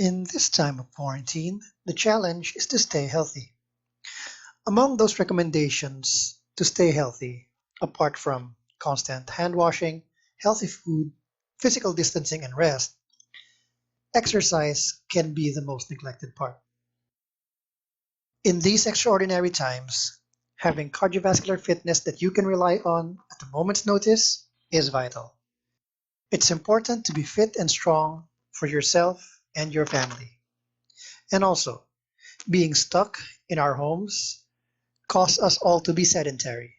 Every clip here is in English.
In this time of quarantine, the challenge is to stay healthy. Among those recommendations to stay healthy, apart from constant hand washing, healthy food, physical distancing, and rest, exercise can be the most neglected part. In these extraordinary times, having cardiovascular fitness that you can rely on at a moment's notice is vital. It's important to be fit and strong for yourself and your family. And also, being stuck in our homes cause us all to be sedentary,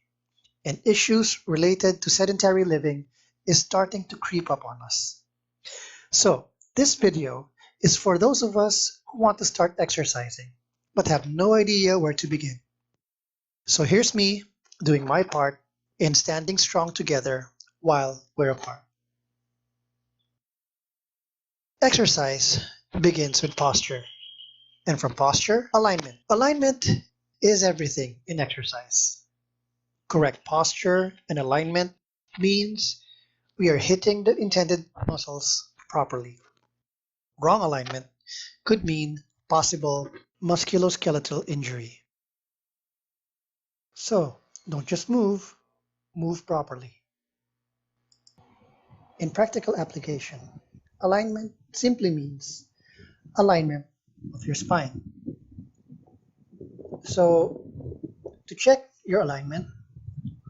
and issues related to sedentary living is starting to creep up on us. So, this video is for those of us who want to start exercising but have no idea where to begin. So here's me doing my part in standing strong together while we're apart. Exercise begins with posture, and from posture, alignment. Alignment is everything in exercise. Correct posture and alignment means we are hitting the intended muscles properly. Wrong alignment could mean possible musculoskeletal injury. So don't just move, move properly. In practical application, alignment simply means alignment of your spine. So to check your alignment,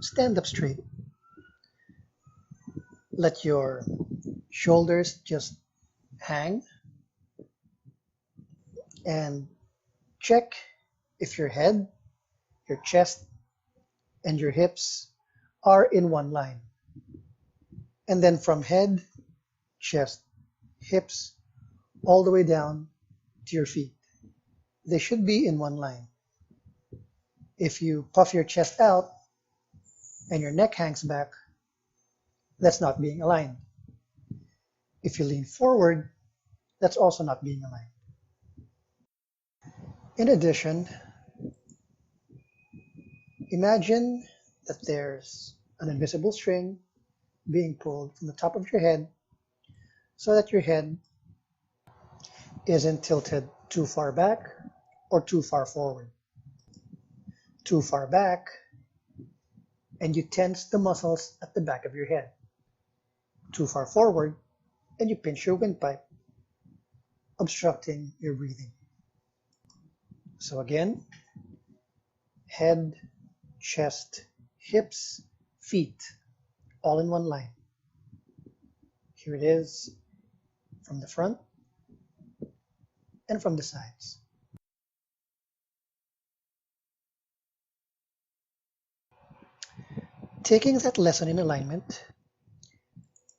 stand up straight. Let your shoulders just hang and check if your head, your chest, and your hips are in one line. And then from head, chest, hips, all the way down to your feet. They should be in one line. If you puff your chest out and your neck hangs back, that's not being aligned. If you lean forward, that's also not being aligned. In addition, imagine that there's an invisible string being pulled from the top of your head so that your head isn't tilted too far back or too far forward. Too far back, and you tense the muscles at the back of your head. Too far forward, and you pinch your windpipe, obstructing your breathing. So again, head, chest, hips, feet, all in one line. Here it is from the front and from the sides. Taking that lesson in alignment,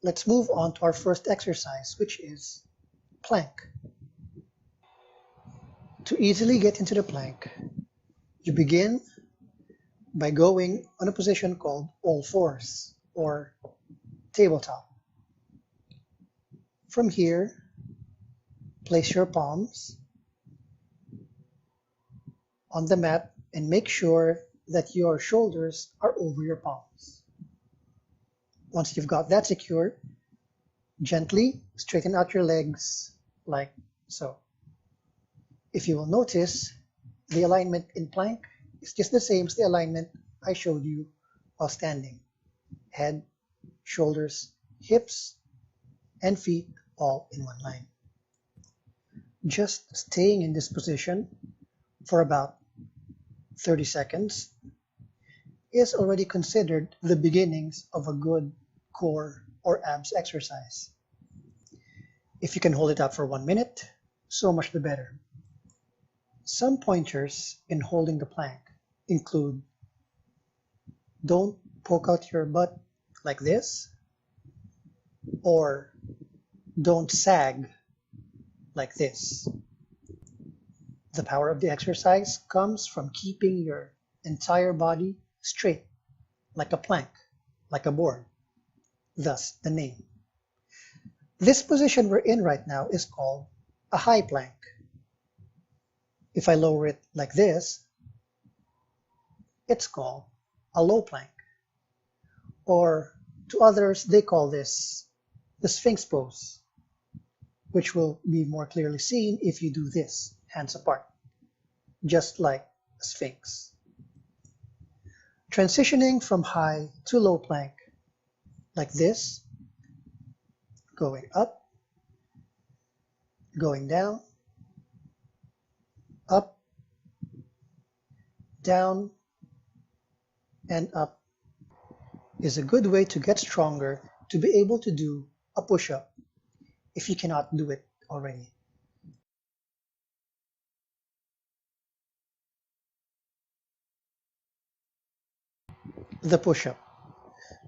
let's move on to our first exercise, which is plank. To easily get into the plank, you begin by going on a position called all fours or tabletop. From here, place your palms on the mat and make sure that your shoulders are over your palms. Once you've got that secure, gently straighten out your legs like so. If you will notice, the alignment in plank is just the same as the alignment I showed you while standing. Head, shoulders, hips, and feet all in one line. Just staying in this position for about 30 seconds is already considered the beginnings of a good core or abs exercise. If you can hold it out for 1 minute, so much the better. Some pointers in holding the plank include: don't poke out your butt like this, or don't sag like this. The power of the exercise comes from keeping your entire body straight, like a plank, like a board, thus the name. This position we're in right now is called a high plank. If I lower it like this, it's called a low plank. Or to others, they call this the Sphinx pose. which will be more clearly seen if you do this, hands apart, just like a sphinx. Transitioning from high to low plank, like this, going up, going down, up, down, and up, is a good way to get stronger to be able to do a push-up if you cannot do it already. The push-up.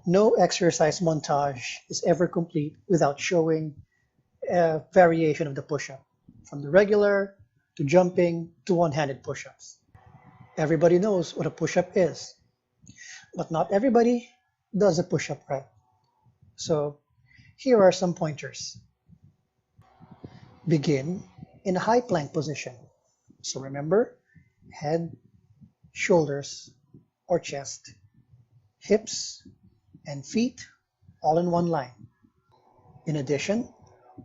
No exercise montage is ever complete without showing a variation of the push-up, from the regular to jumping to one-handed push-ups. Everybody knows what a push-up is, but not everybody does a push-up right. So here are some pointers. Begin in a high plank position. So remember, head, shoulders, or chest, hips, and feet all in one line. In addition,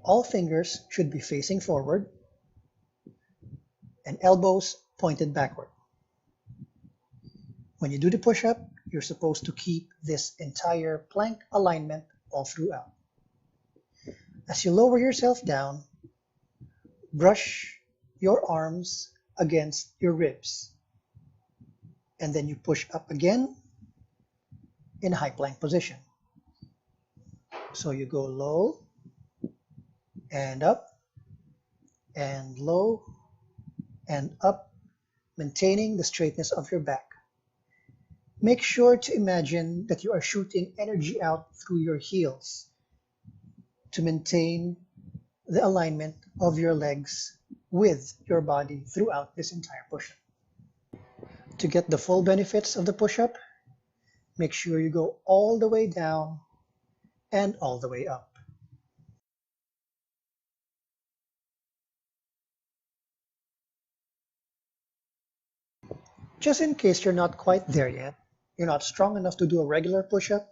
all fingers should be facing forward and elbows pointed backward. When you do the push-up, you're supposed to keep this entire plank alignment all throughout. As you lower yourself down, brush your arms against your ribs, and then you push up again in high plank position. So you go low and up and low and up, maintaining the straightness of your back. Make sure to imagine that you are shooting energy out through your heels to maintain the alignment of your legs with your body throughout this entire push-up. To get the full benefits of the push-up, make sure you go all the way down and all the way up. Just in case you're not quite there yet, you're not strong enough to do a regular push-up,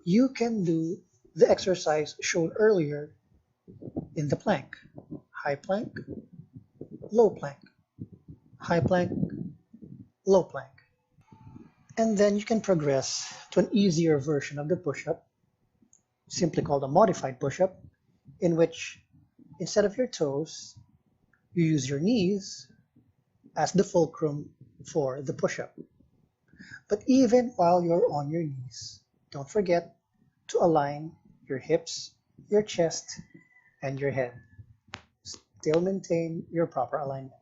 you can do the exercise shown earlier in the plank. High plank, low plank, high plank, low plank. And then you can progress to an easier version of the push-up, simply called a modified push-up, in which instead of your toes, you use your knees as the fulcrum for the push-up. But even while you're on your knees, don't forget to align your hips, your chest, and your head. Still maintain your proper alignment.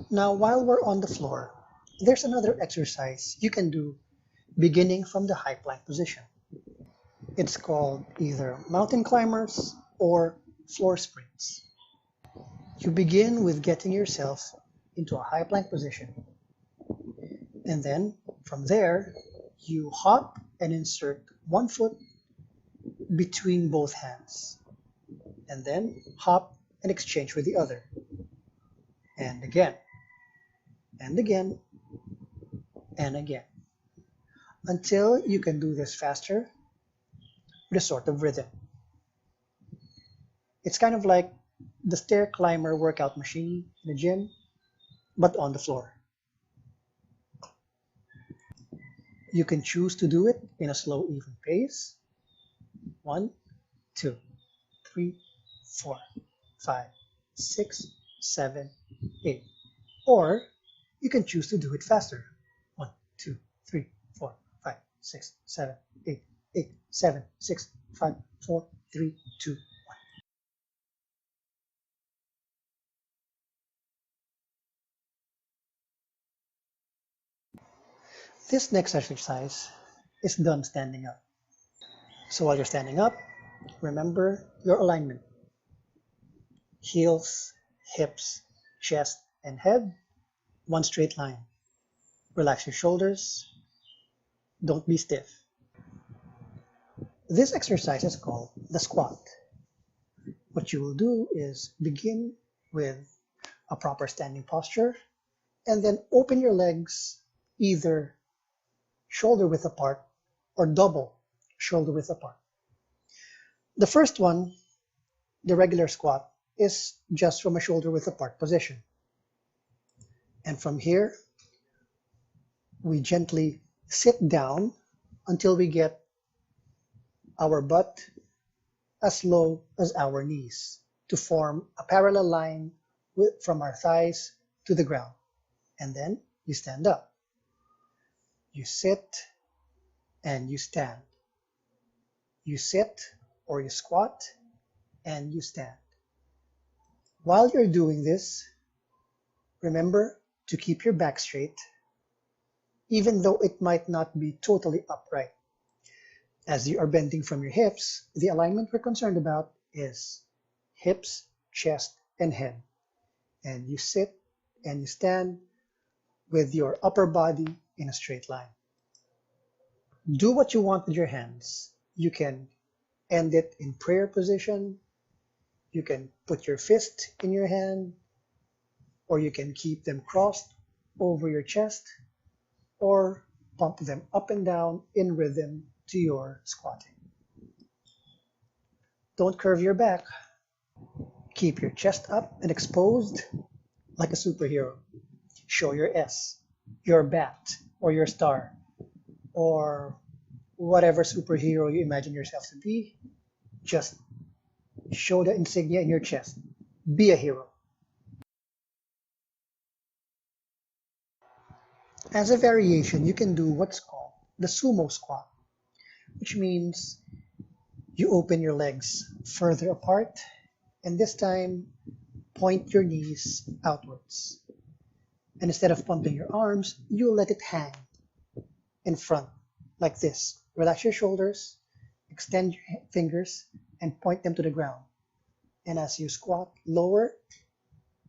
Now, while we're on the floor, there's another exercise you can do beginning from the high plank position. It's called either mountain climbers or floor sprints. You begin with getting yourself into a high plank position, and then from there, you hop and insert one foot between both hands, and then hop and exchange with the other, and again, and again, and again, until you can do this faster with a sort of rhythm. It's kind of like the stair climber workout machine in the gym, but on the floor. You can choose to do it in a slow, even pace. 1, 2, 3, 4, 5, 6, 7, 8. Or you can choose to do it faster. 1, 2, 3, 4, 5, 6, 7, 8, 8, 7, 6, 5, 4, 3, 2. This next exercise is done standing up. So while you're standing up, remember your alignment. Heels, hips, chest, and head, one straight line. Relax your shoulders. Don't be stiff. This exercise is called the squat. What you will do is begin with a proper standing posture and then open your legs either shoulder width apart or double shoulder width apart. The first one, the regular squat, is just from a shoulder width apart position. And from here, we gently sit down until we get our butt as low as our knees to form a parallel line from our thighs to the ground. And then you stand up. You sit and you stand. You sit or you squat and you stand. While you're doing this, remember to keep your back straight, even though it might not be totally upright. As you are bending from your hips, the alignment we're concerned about is hips, chest, and head. And you sit and you stand with your upper body in a straight line. Do what you want with your hands. You can end it in prayer position. You can put your fist in your hand, or you can keep them crossed over your chest, or pump them up and down in rhythm to your squatting. Don't curve your back. Keep your chest up and exposed like a superhero. Show your S, your bat, or your star, or whatever superhero you imagine yourself to be. Just show the insignia in your chest. Be a hero. As a variation, you can do what's called the sumo squat, which means you open your legs further apart, and this time point your knees outwards. And instead of pumping your arms, you let it hang in front like this. Relax your shoulders, extend your fingers, and point them to the ground. And as you squat lower,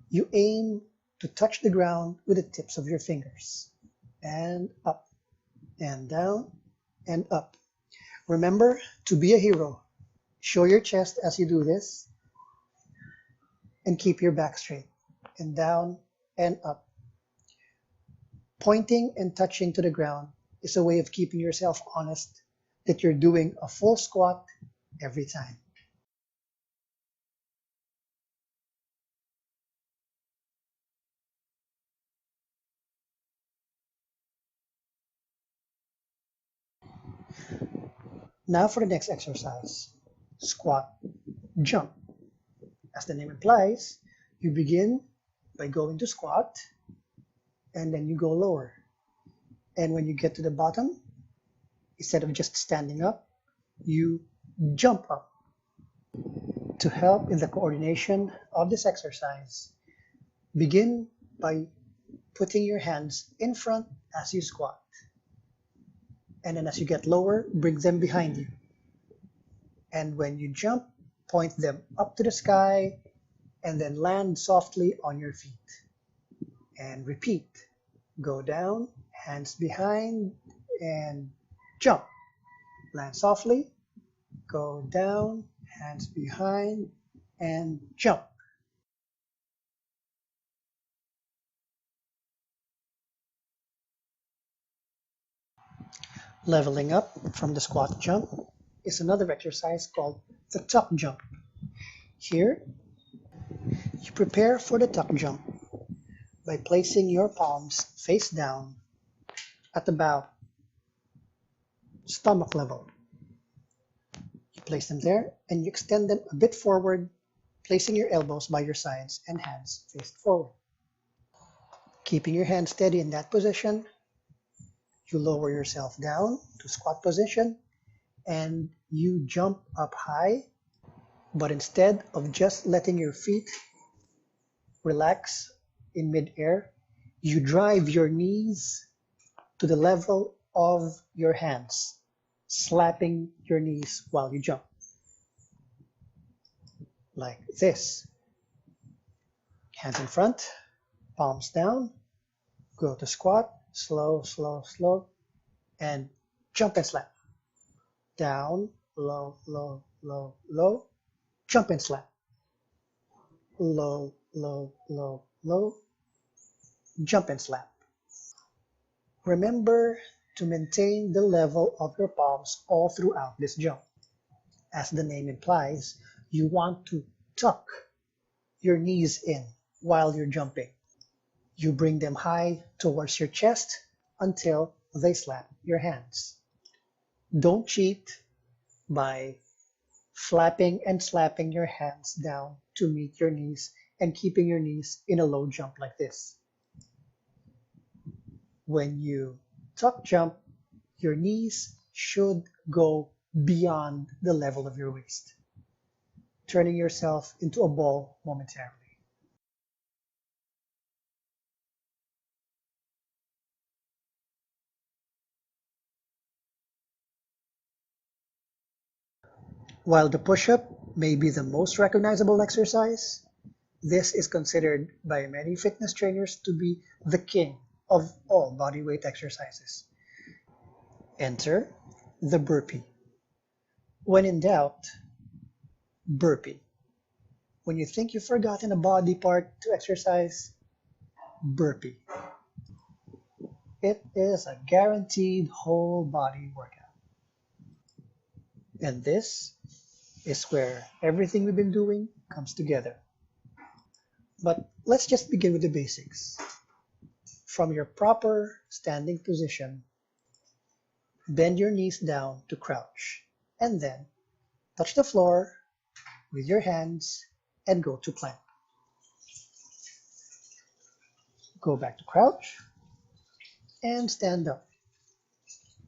you aim to touch the ground with the tips of your fingers. And up, and down, and up. Remember to be a hero. Show your chest as you do this, and keep your back straight, and down, and up. Pointing and touching to the ground is a way of keeping yourself honest that you're doing a full squat every time. Now for the next exercise, squat, jump. As the name implies, you begin by going to squat, and then you go lower. And when you get to the bottom, instead of just standing up, you jump up. To help in the coordination of this exercise, begin by putting your hands in front as you squat. And then as you get lower, bring them behind you. And when you jump, point them up to the sky and then land softly on your feet. And repeat. Go down, hands behind, and jump. Land softly, go down, hands behind, and jump. Leveling up from the squat jump is another exercise called the tuck jump. Here, you prepare for the tuck jump by placing your palms face down at about stomach level. You place them there and you extend them a bit forward, placing your elbows by your sides and hands faced forward. Keeping your hands steady in that position, you lower yourself down to squat position and you jump up high, but instead of just letting your feet relax in midair, you drive your knees to the level of your hands, slapping your knees while you jump. Like this. Hands in front, palms down, go to squat, slow, slow, slow, and jump and slap. Down, low, low, low, low, jump and slap. Low, low, low, low, jump and slap. Remember to maintain the level of your palms all throughout this jump. As the name implies, you want to tuck your knees in while you're jumping. You bring them high towards your chest until they slap your hands. Don't cheat by flapping and slapping your hands down to meet your knees and keeping your knees in a low jump like this. When you tuck jump, your knees should go beyond the level of your waist, turning yourself into a ball momentarily. While the push-up may be the most recognizable exercise, this is considered by many fitness trainers to be the king of all bodyweight exercises. Enter the burpee. When in doubt, burpee. When you think you've forgotten a body part to exercise, burpee. It is a guaranteed whole body workout. And this is where everything we've been doing comes together. But let's just begin with the basics. From your proper standing position, bend your knees down to crouch, and then touch the floor with your hands and go to plank. Go back to crouch and stand up.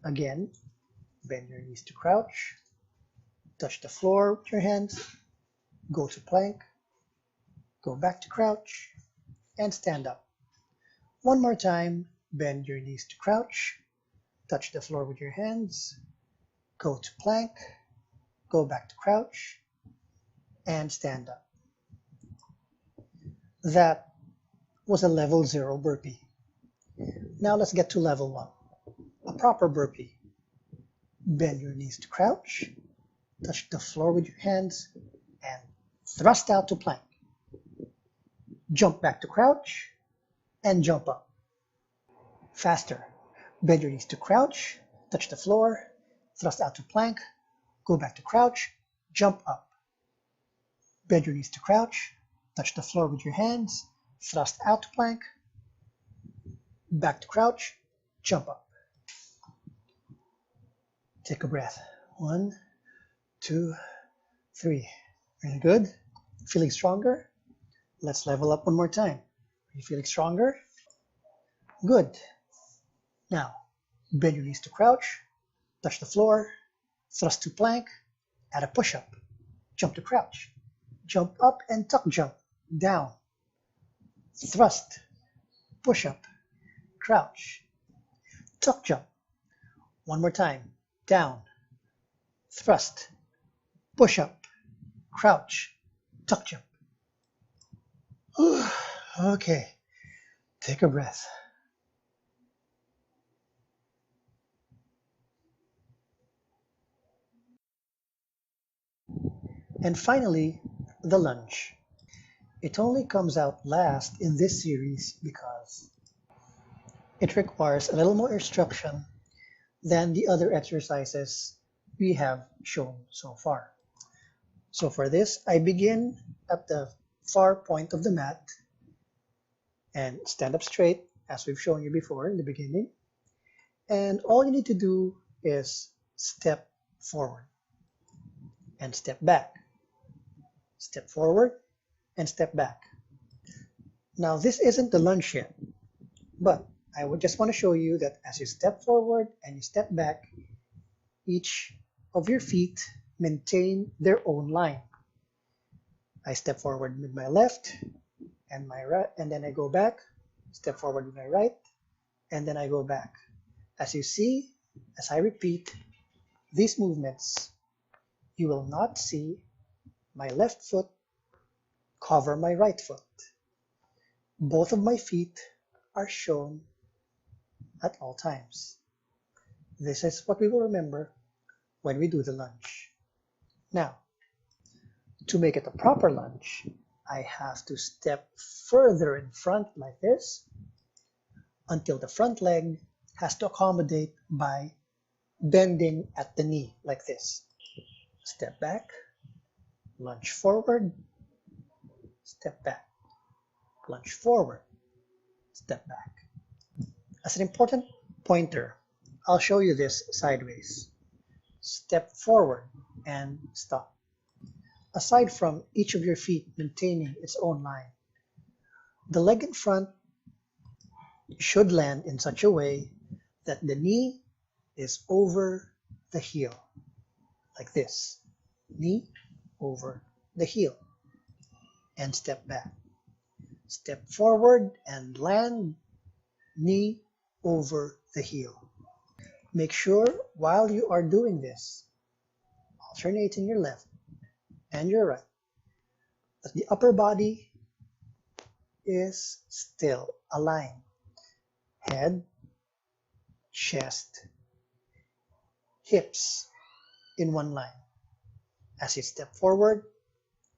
Again, bend your knees to crouch, touch the floor with your hands, go to plank, go back to crouch, and stand up. One more time, bend your knees to crouch, touch the floor with your hands, go to plank, go back to crouch, and stand up. That was a level 0 burpee. Now let's get to level 1, a proper burpee. Bend your knees to crouch, touch the floor with your hands, and thrust out to plank. Jump back to crouch, and jump up. Faster. Bend your knees to crouch, touch the floor, thrust out to plank, go back to crouch, jump up. Bend your knees to crouch, touch the floor with your hands, thrust out to plank, back to crouch, jump up. Take a breath. 1, 2, 3. Really good. Feeling stronger? Let's level up one more time. Are you feeling stronger? Good. Now, bend your knees to crouch, touch the floor, thrust to plank, add a push-up, jump to crouch, jump up and tuck jump, down, thrust, push-up, crouch, tuck jump. One more time, down, thrust, push-up, crouch, tuck jump. Okay, take a breath. And finally, the lunge. It only comes out last in this series because it requires a little more instruction than the other exercises we have shown so far. So for this, I begin at the far point of the mat and stand up straight as we've shown you before in the beginning. And all you need to do is step forward and step back. Step forward and step back. Now this isn't the lunge yet, but I would just want to show you that as you step forward and you step back, each of your feet maintain their own line. I step forward with my left and my right, and then I go back, step forward with my right, and then I go back. As you see, as I repeat these movements, you will not see my left foot cover my right foot. Both of my feet are shown at all times. This is what we will remember when we do the lunge. Now, to make it a proper lunge, I have to step further in front like this, until the front leg has to accommodate by bending at the knee like this. Step back, lunge forward, step back, lunge forward, step back. As an important pointer, I'll show you this sideways. Step forward and stop. Aside from each of your feet maintaining its own line, the leg in front should land in such a way that the knee is over the heel, like this. Knee over the heel, and step back. Step forward and land, knee over the heel. Make sure while you are doing this, alternating your left and your right, that the upper body is still aligned. Head, chest, hips in one line. As you step forward,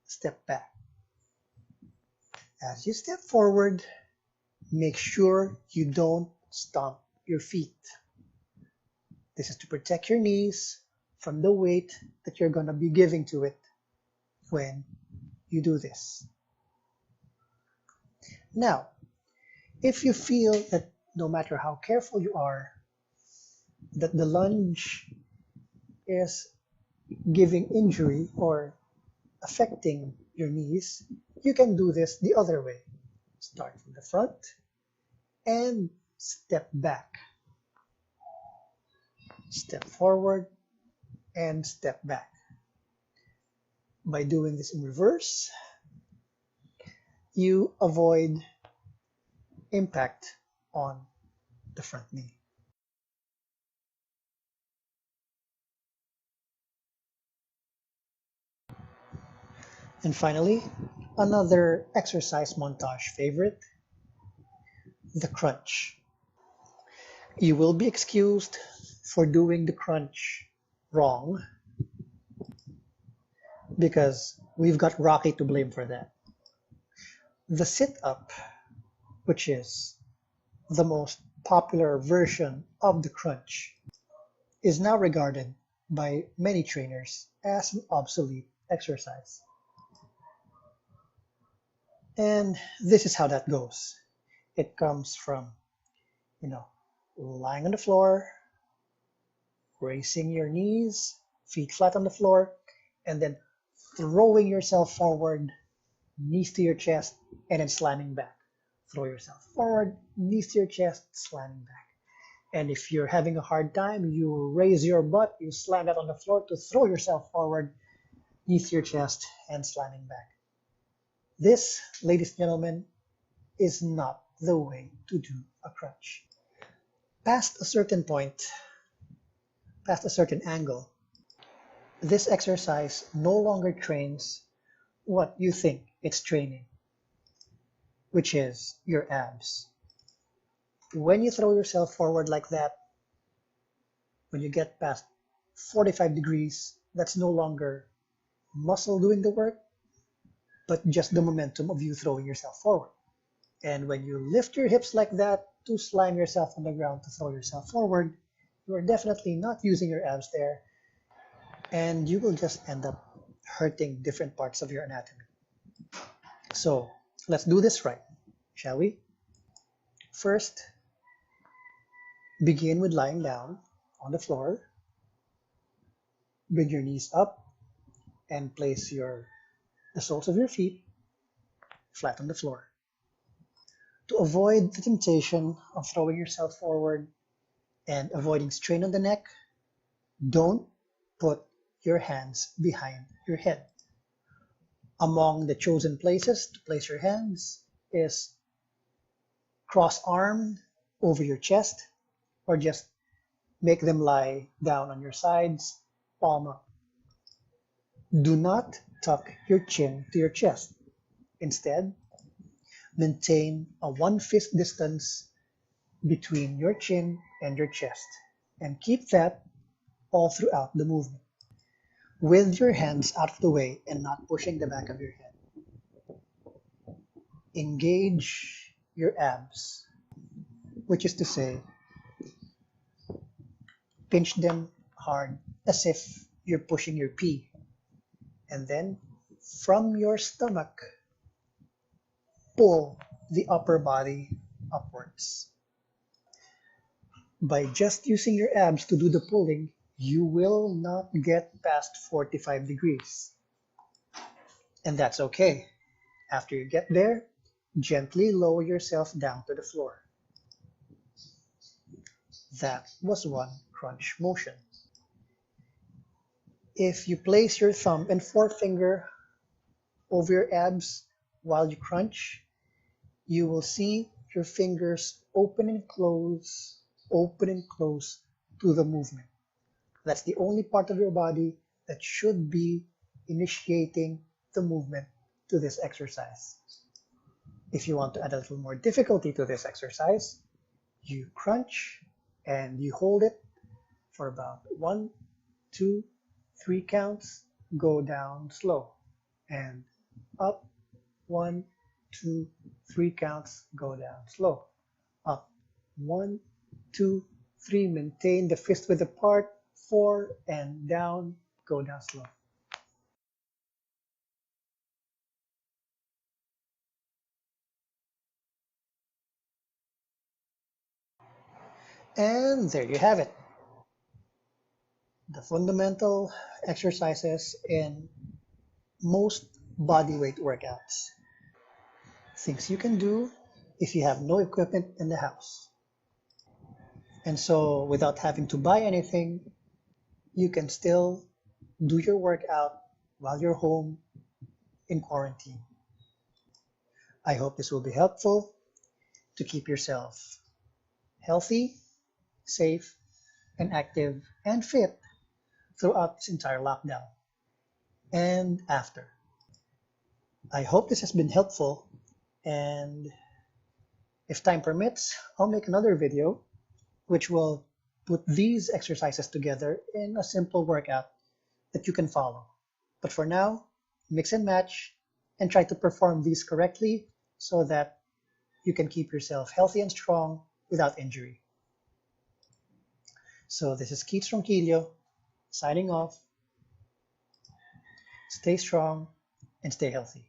step back. As you step forward, make sure you don't stomp your feet. This is to protect your knees from the weight that you're going to be giving to it when you do this. Now, if you feel that no matter how careful you are, that the lunge is giving injury or affecting your knees, you can do this the other way. Start from the front and step back. Step forward and step back. By doing this in reverse, you avoid impact on the front knee. And finally, another exercise montage favorite, the crunch. You will be excused for doing the crunch wrong because we've got Rocky to blame for that. The sit-up, which is the most popular version of the crunch, is now regarded by many trainers as an obsolete exercise. And this is how that goes. It comes from, lying on the floor, raising your knees, feet flat on the floor, and then throwing yourself forward, knees to your chest, and then slamming back. Throw yourself forward, knees to your chest, slamming back. And if you're having a hard time, you raise your butt, you slam that on the floor to throw yourself forward, knees to your chest, and slamming back. This, ladies and gentlemen, is not the way to do a crunch. Past a certain point, past a certain angle, this exercise no longer trains what you think it's training, which is your abs. When you throw yourself forward like that, when you get past 45 degrees, that's no longer muscle doing the work, but just the momentum of you throwing yourself forward. And when you lift your hips like that to slam yourself on the ground to throw yourself forward, you are definitely not using your abs there, and you will just end up hurting different parts of your anatomy. So let's do this right, shall we? First, begin with lying down on the floor. Bring your knees up and place the soles of your feet flat on the floor. To avoid the temptation of throwing yourself forward and avoiding strain on the neck, don't put your hands behind your head. Among the chosen places to place your hands is cross-armed over your chest, or just make them lie down on your sides, palm up. Do not tuck your chin to your chest. Instead, maintain a 1 fist distance between your chin and your chest, and keep that all throughout the movement, with your hands out of the way and not pushing the back of your head. Engage your abs. which is to say, pinch them hard as if you're pushing your pee. And then from your stomach, pull the upper body upwards. By just using your abs to do the pulling, you will not get past 45 degrees. And that's okay. After you get there, gently lower yourself down to the floor. That was one crunch motion. If you place your thumb and forefinger over your abs while you crunch, you will see your fingers open and close to the movement. That's the only part of your body that should be initiating the movement to this exercise. If you want to add a little more difficulty to this exercise, you crunch and you hold it for about 1, 2, 3 counts, go down slow, and up, 1, 2, 3 counts, go down slow, up, 1, 2, 3, maintain the fist width apart, 4, and down, go down slow. And there you have it. The fundamental exercises in most bodyweight workouts. Things you can do if you have no equipment in the house. And so without having to buy anything, you can still do your workout while you're home in quarantine. I hope this will be helpful to keep yourself healthy, safe, and active and fit throughout this entire lockdown and after. I hope this has been helpful, and if time permits, I'll make another video which will put these exercises together in a simple workout that you can follow. But for now, mix and match and try to perform these correctly so that you can keep yourself healthy and strong without injury. So this is Keith Ronquillo signing off. Stay strong and stay healthy.